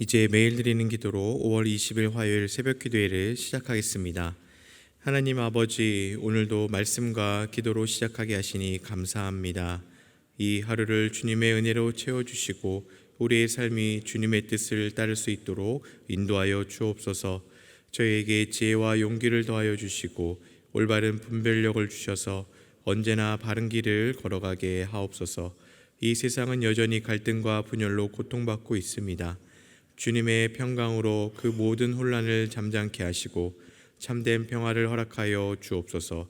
이제 매일 드리는 기도로 5월 20일 화요일 새벽 기도회를 시작하겠습니다. 하나님 아버지, 오늘도 말씀과 기도로 시작하게 하시니 감사합니다. 이 하루를 주님의 은혜로 채워주시고 우리의 삶이 주님의 뜻을 따를 수 있도록 인도하여 주옵소서. 저희에게 지혜와 용기를 더하여 주시고 올바른 분별력을 주셔서 언제나 바른 길을 걸어가게 하옵소서. 이 세상은 여전히 갈등과 분열로 고통받고 있습니다. 주님의 평강으로 그 모든 혼란을 잠잠케 하시고 참된 평화를 허락하여 주옵소서.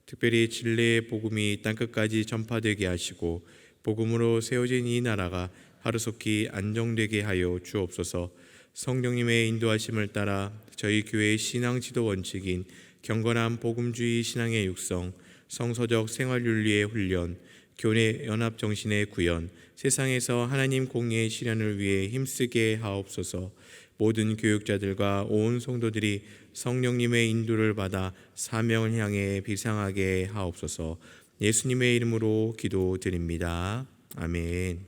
특별히 진리의 복음이 땅끝까지 전파되게 하시고 복음으로 세워진 이 나라가 하루속히 안정되게 하여 주옵소서. 성령님의 인도하심을 따라 저희 교회의 신앙 지도 원칙인 경건한 복음주의 신앙의 육성, 성서적 생활윤리의 훈련, 교회 연합 정신의 구현, 세상에서 하나님 공의의 실현을 위해 힘쓰게 하옵소서. 모든 교육자들과 온 성도들이 성령님의 인도를 받아 사명을 향해 비상하게 하옵소서. 예수님의 이름으로 기도드립니다. 아멘.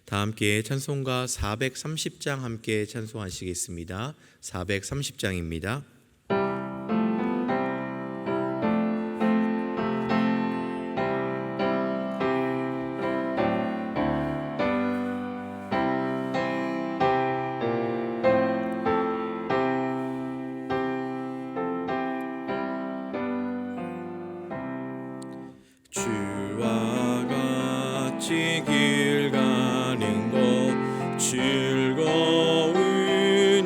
다 함께 찬송가 430장 함께 찬송하시겠습니다. 430장입니다. 주와 같이 길 가는 것 즐거운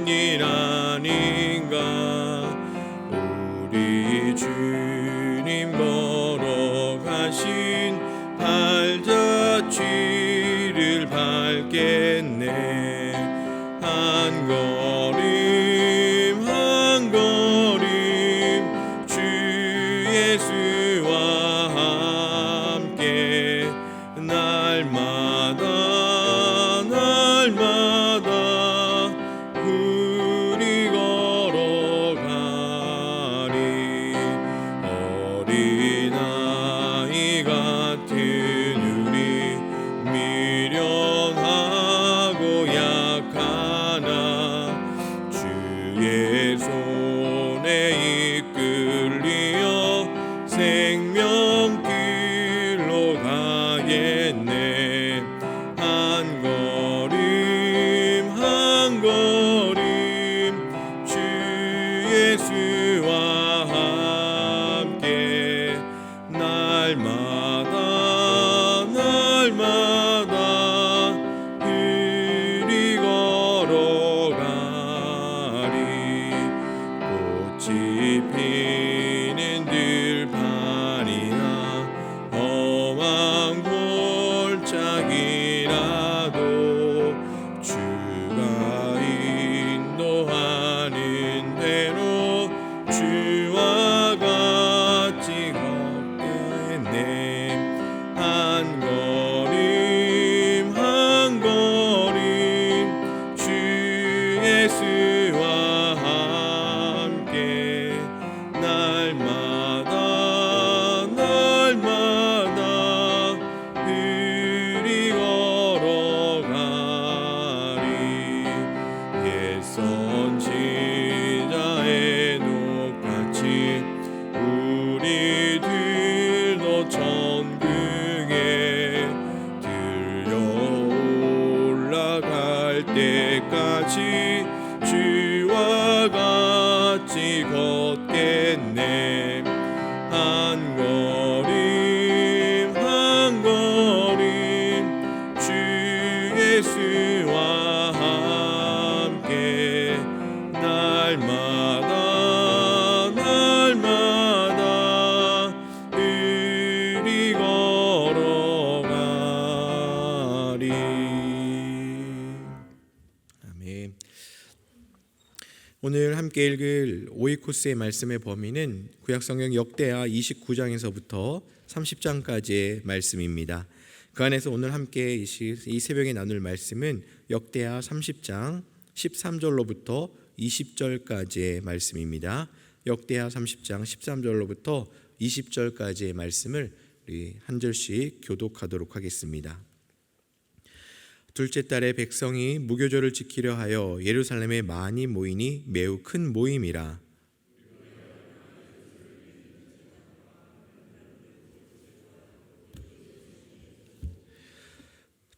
일 아닌가. 우리 주님 걸어가신 발자취를 밟겠네. 한 걸음 한 걸음 주 예수와 날마다 우리 걸어가리. 어린아이 같은 우리 미련하고 약하나 주의 손에 이끌리어 생명길로 가겠네. 한 걸음 한 걸음 주 예수와 함께 날마다 우리 걸어가리. 꽃이 피는 들판이나 험한 골짜기라도 주가 인도하는 대로 주와 같이 걷겠네. 한 걸음 한 걸음 주 예수와 함께 날마다 우리 걸어가리. 옛 선지자의 녹같이 우리들도 천국에 들려 올라갈 때까지 주와 같이 걷겠네. 한 걸음 한 걸음 주 예수와 함께 날마다 우리 걸어가리. 아멘. 오늘 함께 읽을 오이코스의 말씀의 범위는 구약성경 역대하 29장에서부터 30장까지의 말씀입니다. 그 안에서 오늘 함께 이 새벽에 나눌 말씀은 역대하 30장 13절로부터 20절까지의 말씀입니다. 역대하 30장 13절로부터 20절까지의 말씀을 우리 한 절씩 교독하도록 하겠습니다. 둘째 달에 백성이 무교절을 지키려 하여 예루살렘에 많이 모이니 매우 큰 모임이라.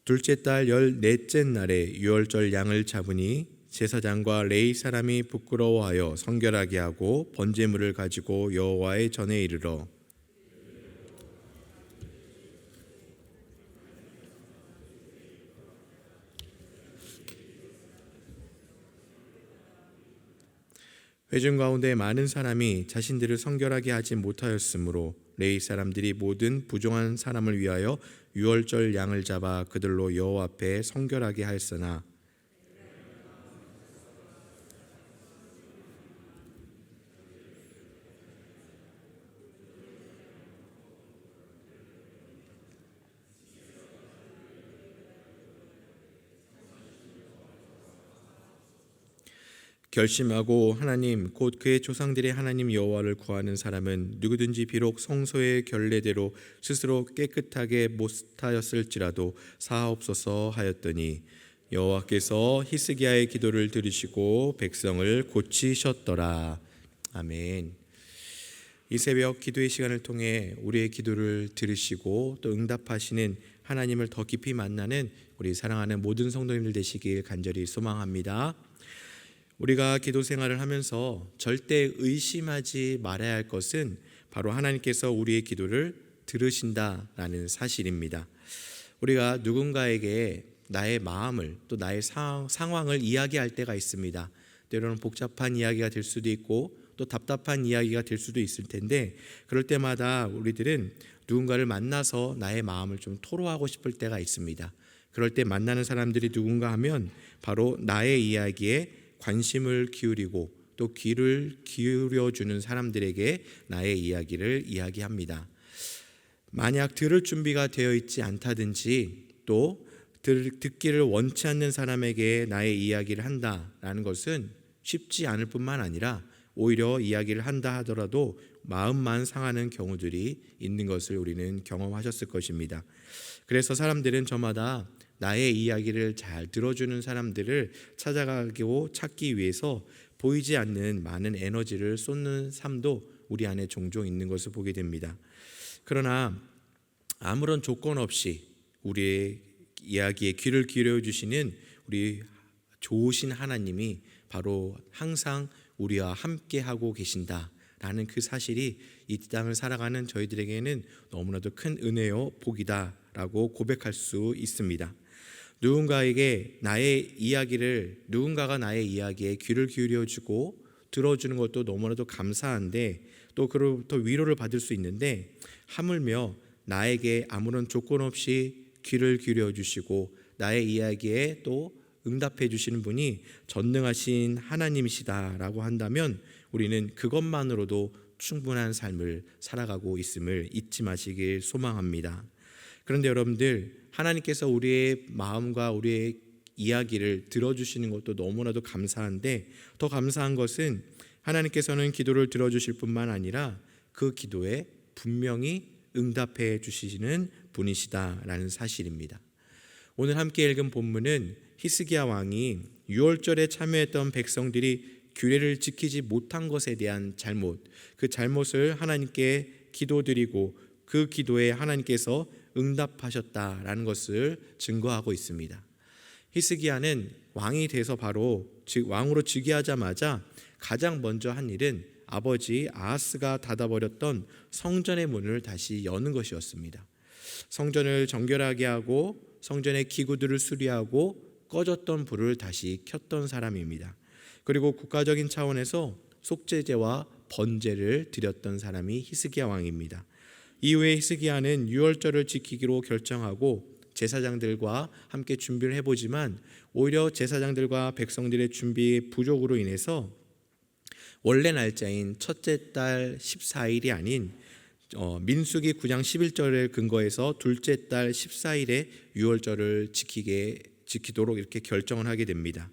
둘째 달 14째 날에 유월절 양을 잡으니 제사장과 레위 사람이 부끄러워하여 성결하게 하고 번제물을 가지고 여호와의 전에 이르러 회중 가운데 많은 사람이 자신들을 성결하게 하지 못하였으므로 레위 사람들이 모든 부정한 사람을 위하여 유월절 양을 잡아 그들로 여호와 앞에 성결하게 하였으나 결심하고 하나님 곧 그의 조상들의 하나님 여호와를 구하는 사람은 누구든지 비록 성소의 결례대로 스스로 깨끗하게 못하였을지라도 사하옵소서 하였더니 여호와께서 히스기야의 기도를 들으시고 백성을 고치셨더라. 아멘. 이 새벽 기도의 시간을 통해 우리의 기도를 들으시고 또 응답하시는 하나님을 더 깊이 만나는 우리 사랑하는 모든 성도님들 되시길 간절히 소망합니다. 우리가 기도 생활을 하면서 절대 의심하지 말아야 할 것은 바로 하나님께서 우리의 기도를 들으신다라는 사실입니다. 우리가 누군가에게 나의 마음을 또 나의 상황을 이야기할 때가 있습니다. 때로는 복잡한 이야기가 될 수도 있고 또 답답한 이야기가 될 수도 있을 텐데 그럴 때마다 우리들은 누군가를 만나서 나의 마음을 좀 토로하고 싶을 때가 있습니다. 그럴 때 만나는 사람들이 누군가 하면 바로 나의 이야기에 관심을 기울이고 또 귀를 기울여주는 사람들에게 나의 이야기를 이야기합니다. 만약 들을 준비가 되어 있지 않다든지 또 듣기를 원치 않는 사람에게 나의 이야기를 한다라는 것은 쉽지 않을 뿐만 아니라 오히려 이야기를 한다 하더라도 마음만 상하는 경우들이 있는 것을 우리는 경험하셨을 것입니다. 그래서 사람들은 저마다 나의 이야기를 잘 들어주는 사람들을 찾아가고 찾기 위해서 보이지 않는 많은 에너지를 쏟는 삶도 우리 안에 종종 있는 것을 보게 됩니다. 그러나 아무런 조건 없이 우리의 이야기에 귀를 기울여 주시는 우리 좋으신 하나님이 바로 항상 우리와 함께 하고 계신다라는 그 사실이 이 땅을 살아가는 저희들에게는 너무나도 큰 은혜요 복이다라고 고백할 수 있습니다. 누군가가 나의 이야기에 귀를 기울여주고 들어주는 것도 너무나도 감사한데 또 그로부터 위로를 받을 수 있는데 하물며 나에게 아무런 조건 없이 귀를 기울여주시고 나의 이야기에 또 응답해 주시는 분이 전능하신 하나님이시다라고 한다면 우리는 그것만으로도 충분한 삶을 살아가고 있음을 잊지 마시길 소망합니다. 그런데 여러분들, 하나님께서 우리의 마음과 우리의 이야기를 들어주시는 것도 너무나도 감사한데 더 감사한 것은 하나님께서는 기도를 들어주실 뿐만 아니라 그 기도에 분명히 응답해 주시는 분이시다라는 사실입니다. 오늘 함께 읽은 본문은 히스기야 왕이 유월절에 참여했던 백성들이 규례를 지키지 못한 것에 대한 잘못, 그 잘못을 하나님께 기도드리고 그 기도에 하나님께서 응답하셨다라는 것을 증거하고 있습니다. 히스기야는 왕이 돼서 바로 왕으로 즉위하자마자 가장 먼저 한 일은 아버지 아하스가 닫아버렸던 성전의 문을 다시 여는 것이었습니다. 성전을 정결하게 하고 성전의 기구들을 수리하고 꺼졌던 불을 다시 켰던 사람입니다. 그리고 국가적인 차원에서 속죄제와 번제를 드렸던 사람이 히스기야 왕입니다. 이후에 히스기야는 유월절을 지키기로 결정하고 제사장들과 함께 준비를 해보지만 오히려 제사장들과 백성들의 준비 부족으로 인해서 원래 날짜인 첫째 달 14일이 아닌 민수기 9장 11절을 근거해서 둘째 달 14일에 유월절을 지키도록 이렇게 결정을 하게 됩니다.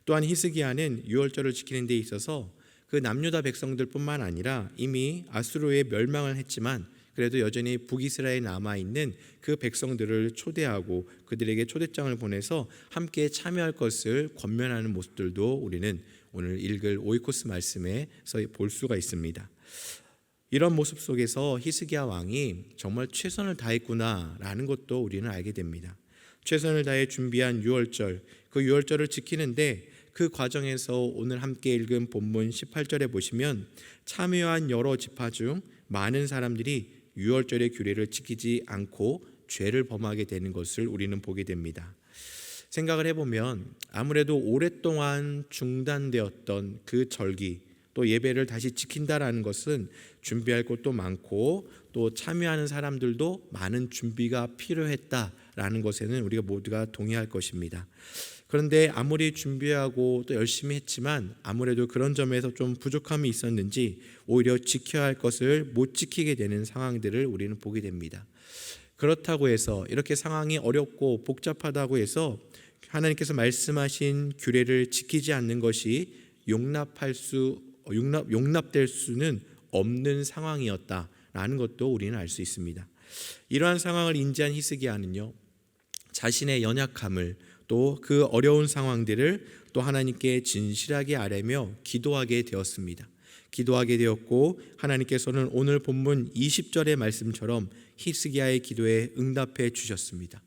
또한 히스기야는 유월절을 지키는 데 있어서 그 남유다 백성들뿐만 아니라 이미 아수르에 멸망을 했지만 그래도 여전히 북이스라엘에 남아있는 그 백성들을 초대하고 그들에게 초대장을 보내서 함께 참여할 것을 권면하는 모습들도 우리는 오늘 읽을 오이코스 말씀에서 볼 수가 있습니다. 이런 모습 속에서 히스기야 왕이 정말 최선을 다했구나라는 것도 우리는 알게 됩니다. 최선을 다해 준비한 유월절, 그 유월절을 지키는데 그 과정에서 오늘 함께 읽은 본문 18절에 보시면 참여한 여러 지파 중 많은 사람들이 유월절의 규례를 지키지 않고 죄를 범하게 되는 것을 우리는 보게 됩니다. 생각을 해보면 아무래도 오랫동안 중단되었던 그 절기 또 예배를 다시 지킨다라는 것은 준비할 것도 많고 또 참여하는 사람들도 많은 준비가 필요했다라는 것에는 우리가 모두가 동의할 것입니다. 그런데 아무리 준비하고 또 열심히 했지만 아무래도 그런 점에서 좀 부족함이 있었는지 오히려 지켜야 할 것을 못 지키게 되는 상황들을 우리는 보게 됩니다. 그렇다고 해서 이렇게 상황이 어렵고 복잡하다고 해서 하나님께서 말씀하신 규례를 지키지 않는 것이 용납될 수는 없는 상황이었다라는 것도 우리는 알 수 있습니다. 이러한 상황을 인지한 히스기야는요, 자신의 연약함을 또 그 어려운 상황들을 또 하나님께 진실하게 아뢰며 기도하게 되었습니다. 기도하게 되었고 하나님께서는 오늘 본문 20절의 말씀처럼 히스기야의 기도에 응답해 주셨습니다.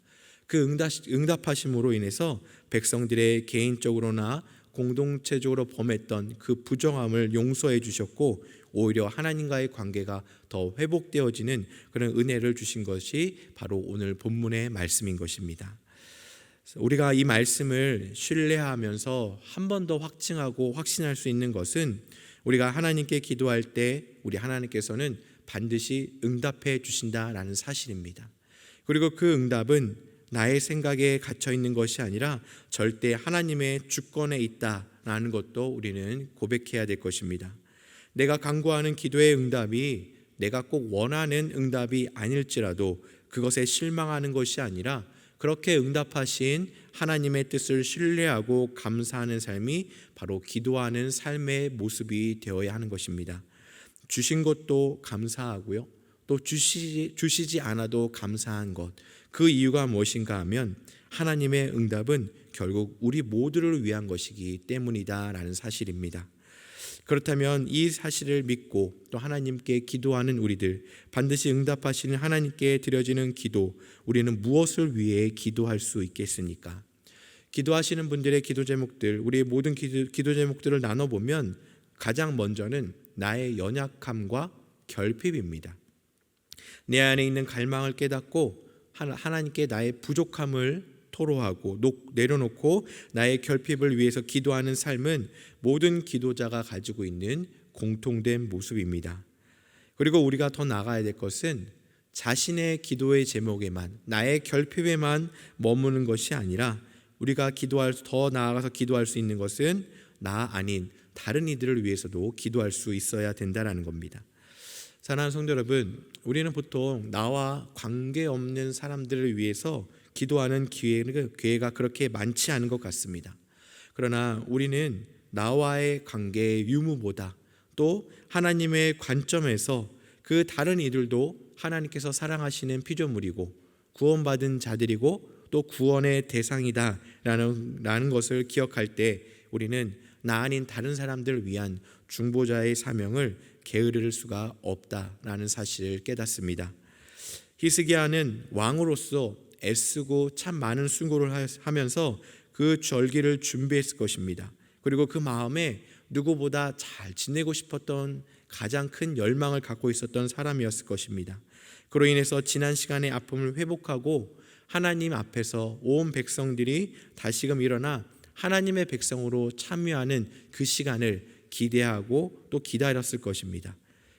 그 응답하심으로 인해서 백성들의 개인적으로나 공동체적으로 범했던 그 부정함을 용서해 주셨고 오히려 하나님과의 관계가 더 회복되어지는 그런 은혜를 주신 것이 바로 오늘 본문의 말씀인 것입니다. 우리가 이 말씀을 신뢰하면서 한 번 더 확증하고 확신할 수 있는 것은 우리가 하나님께 기도할 때 우리 하나님께서는 반드시 응답해 주신다라는 사실입니다. 그리고 그 응답은 나의 생각에 갇혀 있는 것이 아니라 절대 하나님의 주권에 있다라는 것도 우리는 고백해야 될 것입니다. 내가 간구하는 기도의 응답이 내가 꼭 원하는 응답이 아닐지라도 그것에 실망하는 것이 아니라 그렇게 응답하신 하나님의 뜻을 신뢰하고 감사하는 삶이 바로 기도하는 삶의 모습이 되어야 하는 것입니다. 주신 것도 감사하고요. 또 주시지 않아도 감사한 것. 그 이유가 무엇인가 하면 하나님의 응답은 결국 우리 모두를 위한 것이기 때문이다라는 사실입니다. 그렇다면 이 사실을 믿고 또 하나님께 기도하는 우리들, 반드시 응답하시는 하나님께 드려지는 기도, 우리는 무엇을 위해 기도할 수 있겠습니까? 기도하시는 분들의 기도 제목들, 우리의 모든 기도 제목들을 나눠보면 가장 먼저는 나의 연약함과 결핍입니다. 내 안에 있는 갈망을 깨닫고 하나님께 나의 부족함을 토로하고 내려놓고 나의 결핍을 위해서 기도하는 삶은 모든 기도자가 가지고 있는 공통된 모습입니다. 그리고 우리가 더 나아가야 될 것은 자신의 기도의 제목에만, 나의 결핍에만 머무는 것이 아니라 우리가 더 나아가서 기도할 수 있는 것은 나 아닌 다른 이들을 위해서도 기도할 수 있어야 된다는 겁니다. 사랑하는 성도 여러분, 우리는 보통 나와 관계없는 사람들을 위해서 기도하는 기회가 그렇게 많지 않은 것 같습니다. 그러나 우리는 나와의 관계의 유무보다 또 하나님의 관점에서 그 다른 이들도 하나님께서 사랑하시는 피조물이고 구원받은 자들이고 또 구원의 대상이다라는 것을 기억할 때 우리는 나 아닌 다른 사람들을 위한 중보자의 사명을 게으를 수가 없다라는 사실을 깨닫습니다. 히스기야는 왕으로서 애쓰고 참 많은 수고를 하면서 그 절기를 준비했을 것입니다. 그리고 그 마음에 누구보다 잘 지내고 싶었던 가장 큰 열망을 갖고 있었던 사람이었을 것입니다. 그로 인해서 지난 시간의 아픔을 회복하고 하나님 앞에서 온 백성들이 다시금 일어나 하나님의 백성으로 참여하는 그 시간을 기대하고 또 기다렸을 것입니다.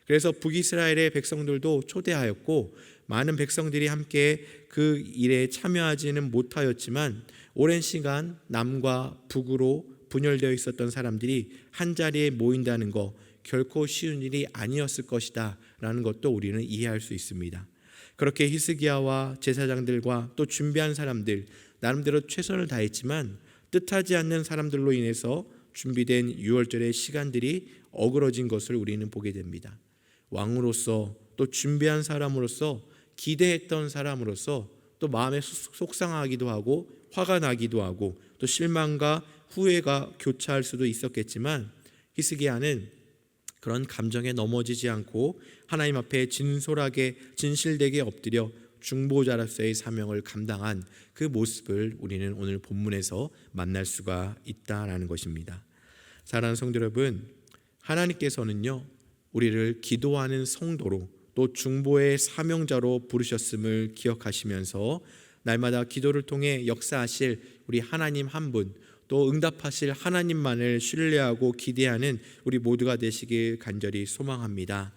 그래서 북이스라엘의 백성들도 초대하였고 많은 백성들이 함께 그 일에 참여하지는 못하였지만 오랜 시간 남과 북으로 분열되어 있었던 사람들이 한자리에 모인다는 거 결코 쉬운 일이 아니었을 것이다 라는 것도 우리는 이해할 수 있습니다. 그렇게 히스기야와 제사장들과 또 준비한 사람들 나름대로 최선을 다했지만 뜻하지 않는 사람들로 인해서 준비된 유월절의 시간들이 어그러진 것을 우리는 보게 됩니다. 왕으로서 또 준비한 사람으로서 기대했던 사람으로서 또 마음에 속상하기도 하고 화가 나기도 하고 또 실망과 후회가 교차할 수도 있었겠지만 히스기야는 그런 감정에 넘어지지 않고 하나님 앞에 진실되게 엎드려 중보자로서의 사명을 감당한 그 모습을 우리는 오늘 본문에서 만날 수가 있다라는 것입니다. 사랑하는 성도 여러분, 하나님께서는요 우리를 기도하는 성도로 또 중보의 사명자로 부르셨음을 기억하시면서 날마다 기도를 통해 역사하실 우리 하나님 한 분, 또 응답하실 하나님만을 신뢰하고 기대하는 우리 모두가 되시길 간절히 소망합니다.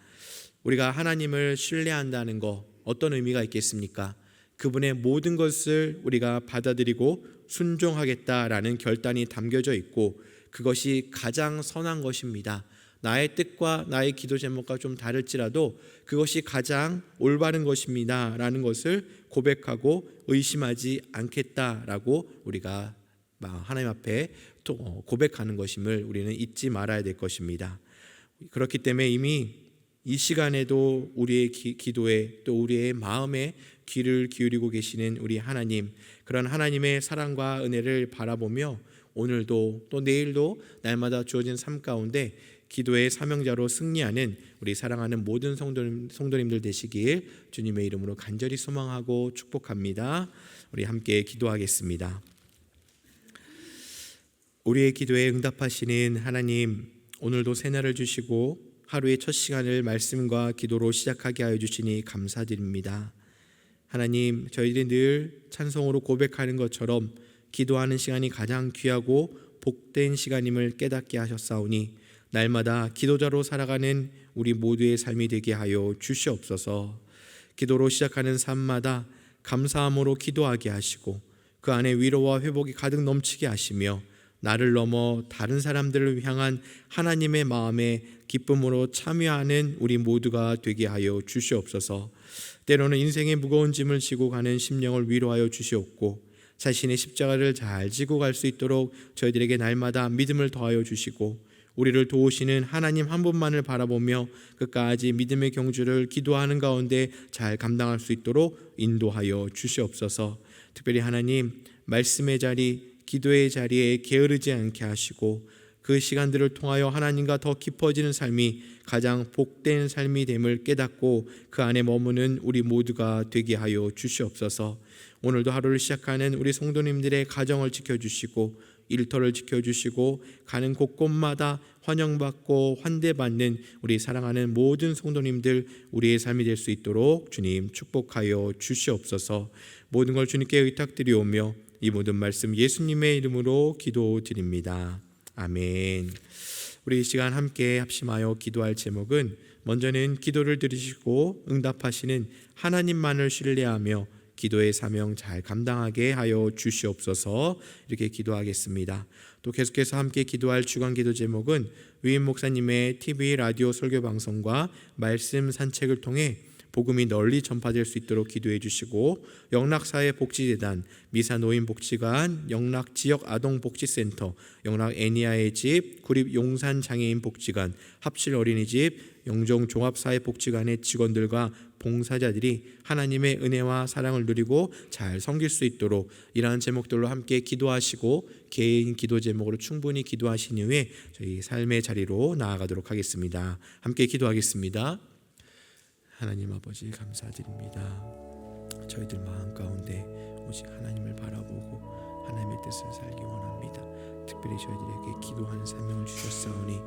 우리가 하나님을 신뢰한다는 거 어떤 의미가 있겠습니까? 그분의 모든 것을 우리가 받아들이고 순종하겠다라는 결단이 담겨져 있고 그것이 가장 선한 것입니다. 나의 뜻과 나의 기도 제목과 좀 다를지라도 그것이 가장 올바른 것입니다 라는 것을 고백하고 의심하지 않겠다라고 우리가 하나님 앞에 고백하는 것임을 우리는 잊지 말아야 될 것입니다. 그렇기 때문에 이미 이 시간에도 우리의 기도에 또 우리의 마음에 귀를 기울이고 계시는 우리 하나님, 그런 하나님의 사랑과 은혜를 바라보며 오늘도 또 내일도 날마다 주어진 삶 가운데 기도의 사명자로 승리하는 우리 사랑하는 모든 성도님들 되시길 주님의 이름으로 간절히 소망하고 축복합니다. 우리 함께 기도하겠습니다. 우리의 기도에 응답하시는 하나님, 오늘도 새날을 주시고 하루의 첫 시간을 말씀과 기도로 시작하게 하여 주시니 감사드립니다. 하나님, 저희들이 늘 찬송으로 고백하는 것처럼 기도하는 시간이 가장 귀하고 복된 시간임을 깨닫게 하셨사오니 날마다 기도자로 살아가는 우리 모두의 삶이 되게 하여 주시옵소서. 기도로 시작하는 삶마다 감사함으로 기도하게 하시고 그 안에 위로와 회복이 가득 넘치게 하시며 나를 넘어 다른 사람들을 향한 하나님의 마음에 기쁨으로 참여하는 우리 모두가 되게 하여 주시옵소서. 때로는 인생의 무거운 짐을 지고 가는 심령을 위로하여 주시옵고 자신의 십자가를 잘 지고 갈 수 있도록 저희들에게 날마다 믿음을 더하여 주시고 우리를 도우시는 하나님 한 분만을 바라보며 끝까지 믿음의 경주를 기도하는 가운데 잘 감당할 수 있도록 인도하여 주시옵소서. 특별히 하나님, 말씀의 자리, 기도의 자리에 게으르지 않게 하시고 그 시간들을 통하여 하나님과 더 깊어지는 삶이 가장 복된 삶이 됨을 깨닫고 그 안에 머무는 우리 모두가 되게 하여 주시옵소서. 오늘도 하루를 시작하는 우리 성도님들의 가정을 지켜주시고 일터를 지켜주시고 가는 곳곳마다 환영받고 환대받는 우리 사랑하는 모든 성도님들 우리의 삶이 될 수 있도록 주님 축복하여 주시옵소서. 모든 걸 주님께 의탁드리오며 이 모든 말씀 예수님의 이름으로 기도드립니다. 아멘. 우리 이 시간 함께 합심하여 기도할 제목은 먼저는 기도를 들으시고 응답하시는 하나님만을 신뢰하며 기도의 사명 잘 감당하게 하여 주시옵소서. 이렇게 기도하겠습니다. 또 계속해서 함께 기도할 주간 기도 제목은 위임 목사님의 TV 라디오 설교 방송과 말씀 산책을 통해 복음이 널리 전파될 수 있도록 기도해 주시고 영락사회복지재단, 미사노인복지관, 영락지역아동복지센터, 영락 애니아의 집, 구립용산장애인복지관, 합실어린이집, 영종종합사회복지관의 직원들과 봉사자들이 하나님의 은혜와 사랑을 누리고 잘 섬길 수 있도록 이러한 제목들로 함께 기도하시고 개인 기도 제목으로 충분히 기도하신 이후에 저희 삶의 자리로 나아가도록 하겠습니다. 함께 기도하겠습니다. 하나님 아버지 감사드립니다. 저희들 마음 가운데 오직 하나님을 바라보고 하나님의 뜻을 살기 원합니다. 특별히 저희들에게 기도하는 사명을 주셨사오니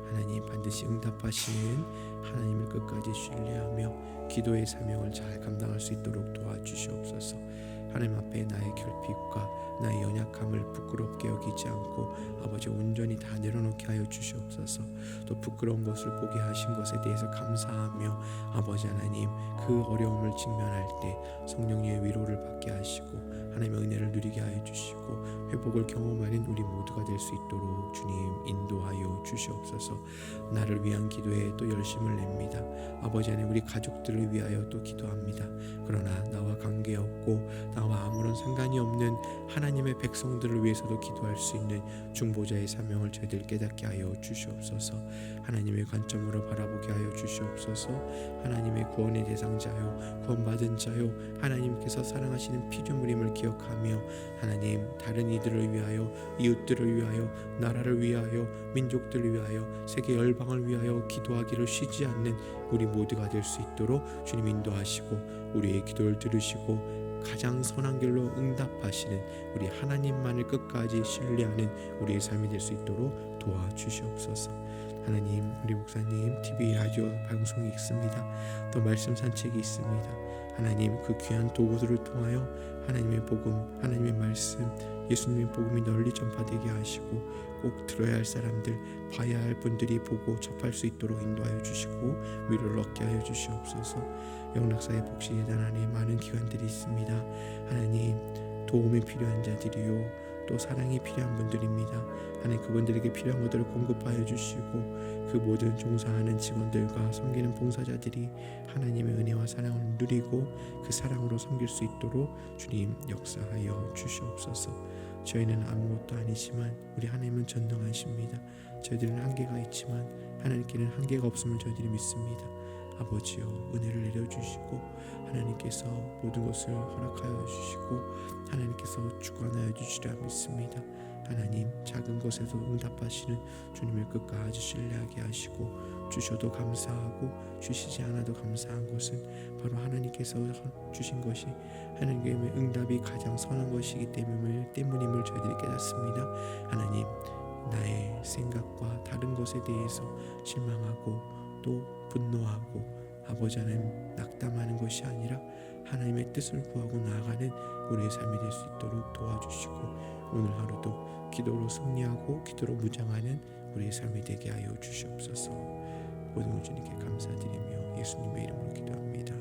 하나님 반드시 응답하시는 하나님을 끝까지 신뢰하며 기도의 사명을 잘 감당할 수 있도록 도와주시옵소서. 하나님 앞에 나의 결핍과 나의 연약함을 부끄럽게 여기지 않고 아버지 온전히 다 내려놓게 하여 주시옵소서. 또 부끄러운 것을 보게 하신 것에 대해서 감사하며 아버지 하나님 그 어려움을 직면할 때 성령님의 위로를 받게 하시고 하나님의 은혜를 누리게 하여 주시고 회복을 경험하는 우리 모두가 될 수 있도록 주님 인도하여 주시옵소서. 나를 위한 기도에 또 열심을 냅니다. 아버지 하나님 우리 가족들을 위하여 또 기도합니다. 그러나 나와 관계없고 나와 아무런 상관이 없는 하나님 하나님의 백성들을 위해서도 기도할 수 있는 중보자의 사명을 저희들 깨닫게 하여 주시옵소서. 하나님의 관점으로 바라보게 하여 주시옵소서. 하나님의 구원의 대상자요 구원받은 자요 하나님께서 사랑하시는 피조물임을 기억하며 하나님 다른 이들을 위하여 이웃들을 위하여 나라를 위하여 민족들을 위하여 세계 열방을 위하여 기도하기를 쉬지 않는 우리 모두가 될 수 있도록 주님 인도하시고 우리의 기도를 들으시고 가장 선한 길로 응답하시는 우리 하나님만을 끝까지 신뢰하는 우리의 삶이 될 수 있도록 도와주시옵소서. 하나님, 우리 목사님 TV 라디오 방송이 있습니다. 또 말씀 산책이 있습니다. 하나님, 그 귀한 도구들을 통하여 하나님의 복음, 하나님의 말씀, 예수님의 복음이 널리 전파되게 하시고 꼭 들어야 할 사람들, 봐야 할 분들이 보고 접할 수 있도록 인도하여 주시고 위로를 얻게 하여 주시옵소서. 영락사의 복지재단 안에 많은 기관들이 있습니다. 하나님, 도움이 필요한 자들이요 또 사랑이 필요한 분들입니다. 하나님, 그분들에게 필요한 것들을 공급하여 주시고 그 모든 종사하는 직원들과 섬기는 봉사자들이 하나님의 은혜와 사랑을 누리고 그 사랑으로 섬길 수 있도록 주님 역사하여 주시옵소서. 저희는 아무것도 아니지만 우리 하나님은 전능하십니다. 저희들은 한계가 있지만 하나님께는 한계가 없음을 저희들이 믿습니다. 아버지여, 은혜를 내려주시고 하나님께서 모든 것을 허락하여 주시고 하나님께서 주관하여 주시리라 믿습니다. 하나님, 작은 것에도 응답하시는 주님을 끝까지 신뢰하게 하시고 주셔도 감사하고 주시지 않아도 감사한 것은 바로 하나님께서 주신 것이 하나님의 응답이 가장 선한 것이기 때문임을 저희들이 깨닫습니다. 하나님, 나의 생각과 다른 것에 대해서 실망하고 또 분노하고 아버지 하나님 낙담하는 것이 아니라 하나님의 뜻을 구하고 나아가는 우리의 삶이 될 수 있도록 도와주시고 오늘 하루도 기도로 승리하고 기도로 무장하는 우리의 삶이 되게 하여 주시옵소서. 모든 것 주님께 감사드리며 예수님의 이름으로 기도합니다.